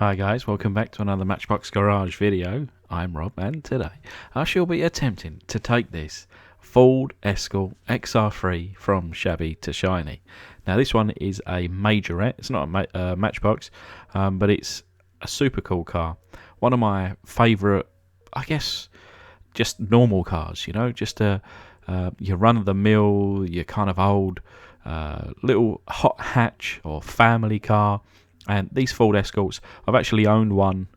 Hi guys, welcome back to another Matchbox Garage video. I'm Rob and today I shall be attempting to take this Ford Escort XR3 from shabby to shiny. Now this one is a Majorette, it's not a Matchbox, but it's a super cool car. One of my favourite, I guess, just normal cars, you know, just your run-of-the-mill, your kind of old little hot hatch or family car. And these Ford Escorts, I've actually owned one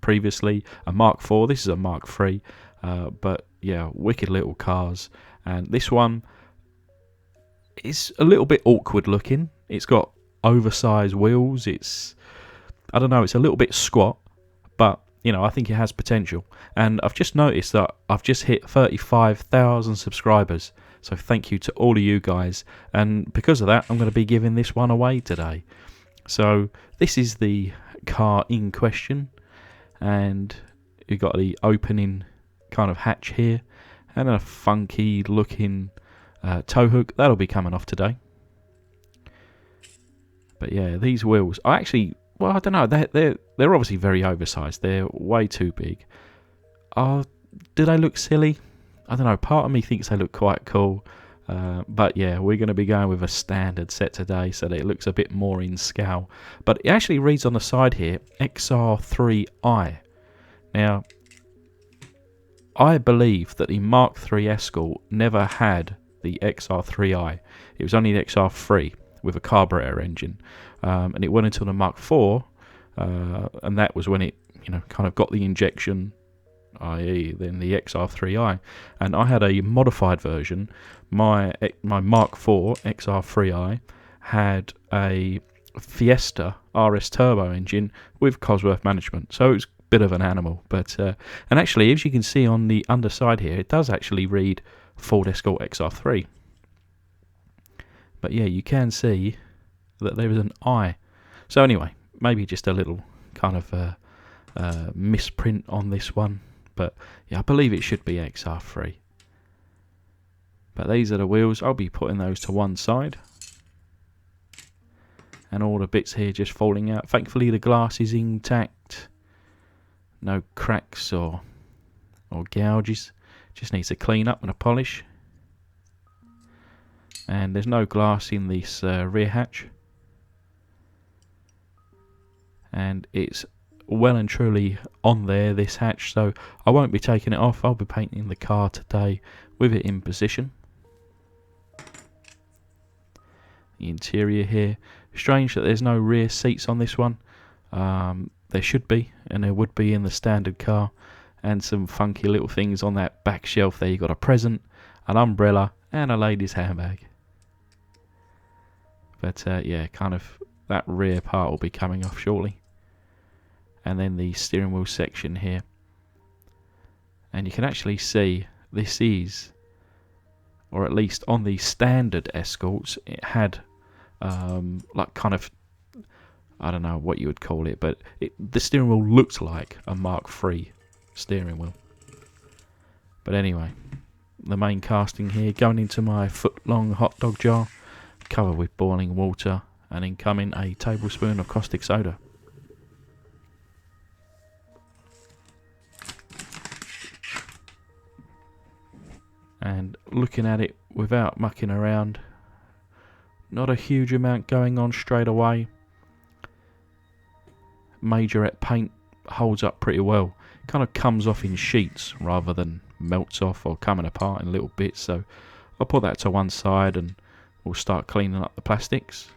previously, a Mark IV. This is a Mark III, but yeah, wicked little cars. And this one is a little bit awkward looking. It's got oversized wheels. I don't know, it's a little bit squat, but you know, I think it has potential. And I've just noticed that I've just hit 35,000 subscribers. So thank you to all of you guys. And because of that, I'm going to be giving this one away today. So this is the car in question, and you've got the opening kind of hatch here and a funky looking tow hook that'll be coming off today. But yeah, these wheels are actually, well, I don't know, they're obviously very oversized. They're way too big. Do they look silly? I don't know, part of me thinks they look quite cool. But yeah, we're going to be going with a standard set today so that it looks a bit more in scale. But it actually reads on the side here, XR3i. Now, I believe that the Mark III Escort never had the XR3i. It was only the XR3 with a carburetor engine. And it went until the Mark IV, and that was when it, you know, kind of got the injection, i.e. then the XR3i, and I had a modified version. My Mark IV XR3i had a Fiesta RS turbo engine with Cosworth management, so it was a bit of an animal. But and actually, as you can see on the underside here, it does actually read Ford Escort XR3. But yeah, you can see that there is an I. So anyway, maybe just a little kind of misprint on this one. But yeah, I believe it should be XR3. But these are the wheels. I'll be putting those to one side. And all the bits here just falling out. Thankfully the glass is intact. No cracks or gouges. Just needs a clean up and a polish. And there's no glass in this rear hatch. And it's well and truly on there, this hatch, so I won't be taking it off. I'll be painting the car today with it in position. The interior here, strange that there's no rear seats on this one. There should be, and there would be in the standard car, and some funky little things on that back shelf there. You've got a present, an umbrella, and a lady's handbag. But yeah, kind of that rear part will be coming off shortly. And then the steering wheel section here, and you can actually see this is, or at least on the standard Escorts, it had like kind of, I don't know what you would call it, but the steering wheel looked like a Mark III steering wheel. But anyway, the main casting here going into my foot-long hot dog jar, covered with boiling water, and then coming a tablespoon of caustic soda. And looking at it without mucking around, not a huge amount going on straight away. Majorette paint holds up pretty well. Kind of comes off in sheets rather than melts off or coming apart in little bits. So I'll put that to one side and we'll start cleaning up the plastics.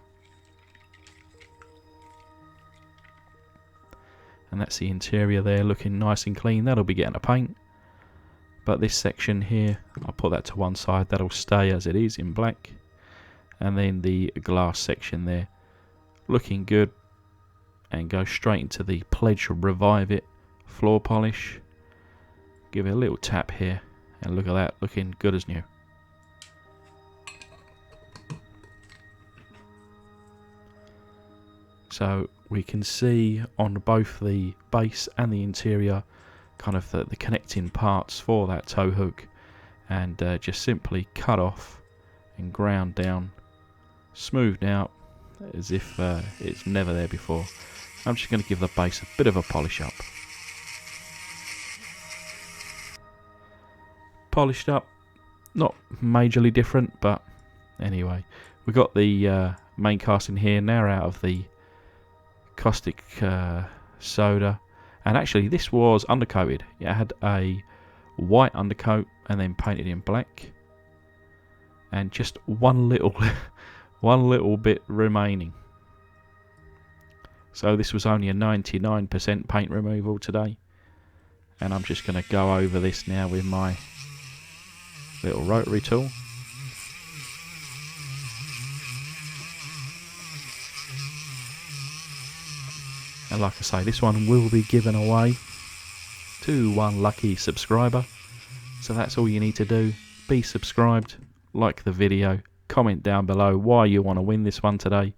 And that's the interior there, looking nice and clean. That'll be getting a paint. But this section here, I'll put that to one side. That'll stay as it is in black. And then the glass section there, looking good. And go straight into the Pledge Revive It floor polish. Give it a little tap here. And look at that, looking good as new. So we can see on both the base and the interior kind of the connecting parts for that tow hook, and just simply cut off and ground down, smoothed out as if it's never there before. I'm just going to give the base a bit of a polish up. Polished up, not majorly different, but anyway. We've got the main casting here now out of the caustic soda. And actually this was undercoated. It had a white undercoat and then painted in black. And just one little bit remaining. So this was only a 99% paint removal today. And I'm just going to go over this now with my little rotary tool. And like I say, this one will be given away to one lucky subscriber. So that's all you need to do. Be subscribed, like the video, comment down below why you want to win this one today.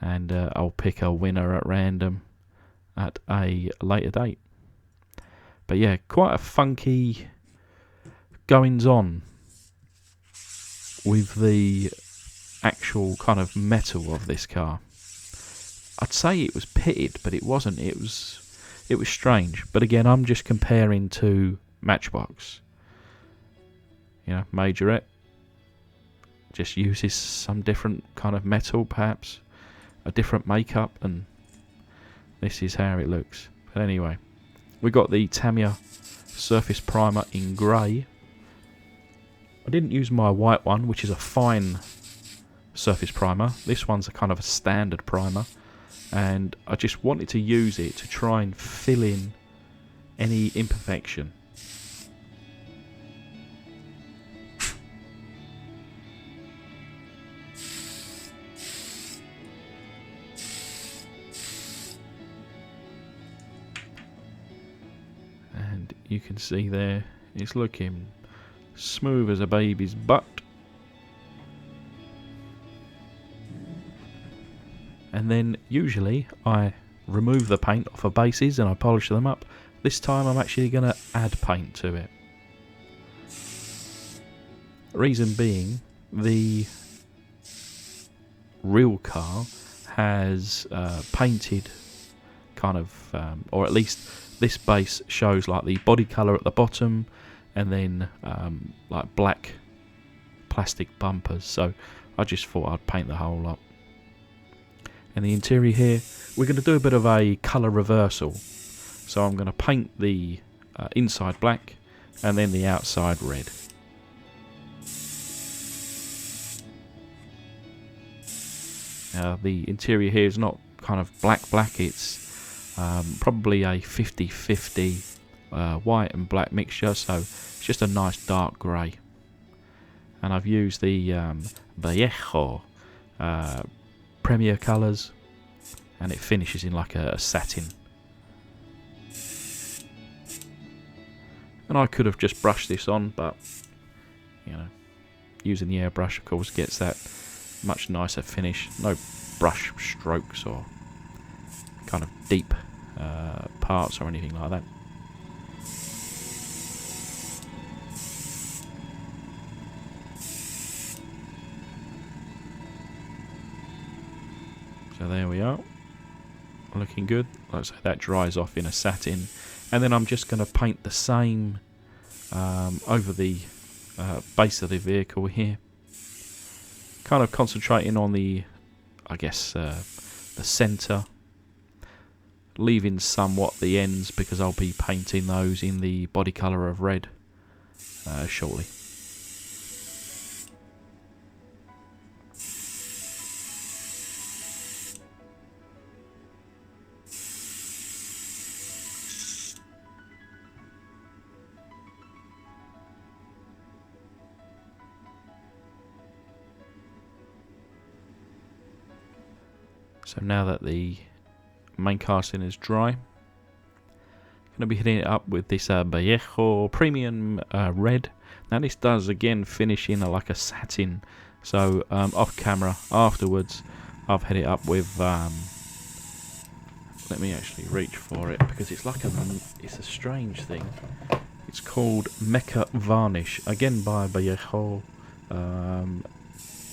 And I'll pick a winner at random at a later date. But yeah, quite a funky goings on with the actual kind of metal of this car. I'd say it was pitted, but it wasn't. It was strange. But again, I'm just comparing to Matchbox. You know, Majorette just uses some different kind of metal, perhaps a different makeup, and this is how it looks. But anyway, we got the Tamiya surface primer in grey. I didn't use my white one, which is a fine surface primer. This one's a kind of a standard primer, and I just wanted to use it to try and fill in any imperfection. And you can see there, it's looking smooth as a baby's butt. And then usually I remove the paint off of bases and I polish them up. This time I'm actually going to add paint to it. Reason being, the real car has painted kind of, or at least this base shows like the body colour at the bottom, and then like black plastic bumpers. So I just thought I'd paint the whole lot. And the interior here, we're going to do a bit of a colour reversal. So I'm going to paint the inside black and then the outside red. Now the interior here is not kind of black, it's probably a 50-50 white and black mixture, so it's just a nice dark grey. And I've used the Vallejo Premier colours, and it finishes in like a satin. And I could have just brushed this on, but you know, using the airbrush of course gets that much nicer finish. No brush strokes or kind of deep parts or anything like that. So there we are, looking good. Like I say, that dries off in a satin, and then I'm just going to paint the same over the base of the vehicle here, kind of concentrating on the, I guess, the centre, leaving somewhat the ends because I'll be painting those in the body colour of red shortly. So now that the main casting is dry, I'm going to be hitting it up with this Vallejo Premium Red. Now this does again finish in like a satin, so off camera afterwards I've hit it up with, let me actually reach for it because it's like it's a strange thing. It's called Mecha Varnish, again by Vallejo.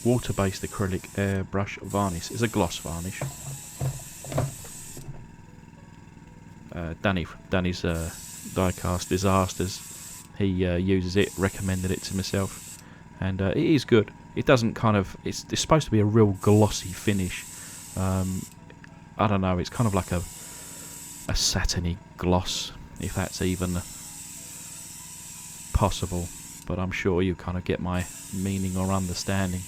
Water-based acrylic airbrush varnish. It's a gloss varnish. Danny's Diecast Disasters. He uses it, recommended it to myself, and it is good. It doesn't kind of... It's supposed to be a real glossy finish. I don't know, it's kind of like a satiny gloss, if that's even possible, but I'm sure you kind of get my meaning or understanding.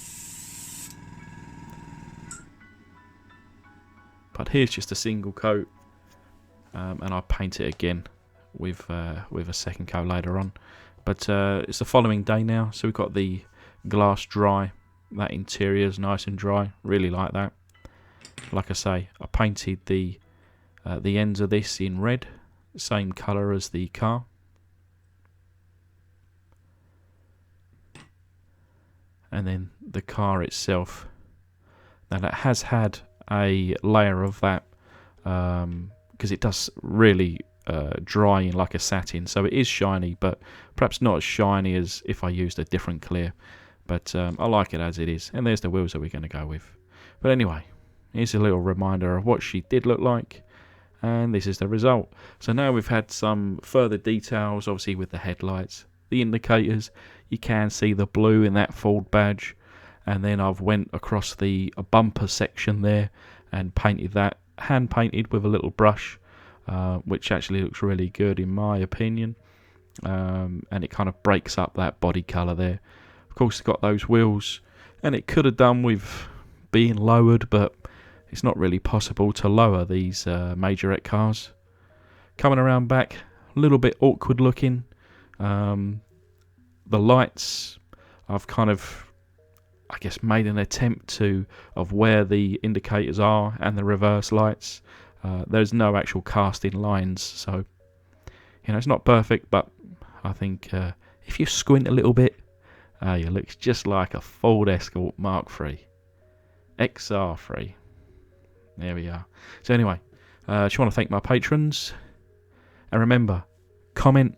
But here's just a single coat, and I'll paint it again with a second coat later on. But it's the following day now, so we've got the glass dry. That interior's nice and dry, really like that. Like I say, I painted the ends of this in red, same colour as the car. And then the car itself, now that has had a layer of that, because it does really dry in like a satin, so it is shiny, but perhaps not as shiny as if I used a different clear. But I like it as it is, and there's the wheels that we're going to go with. But anyway, here's a little reminder of what she did look like, and this is the result. So now we've had some further details, obviously with the headlights, the indicators. You can see the blue in that Ford badge, and then I've went across the bumper section there and painted that, hand painted with a little brush, which actually looks really good in my opinion, and it kind of breaks up that body colour there. Of course, it's got those wheels, and it could have done with being lowered, but it's not really possible to lower these Majorette cars. Coming around back, a little bit awkward looking. The lights, I've kind of, I guess, made an attempt of where the indicators are and the reverse lights. There's no actual casting lines, so it's not perfect, but I think if you squint a little bit, it looks just like a Ford Escort Mark III XR3. There we are. So anyway, just want to thank my patrons, and remember, comment,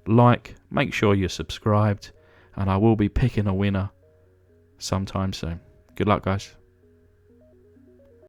like, make sure you're subscribed, and I will be picking a winner sometime soon. Good luck, guys.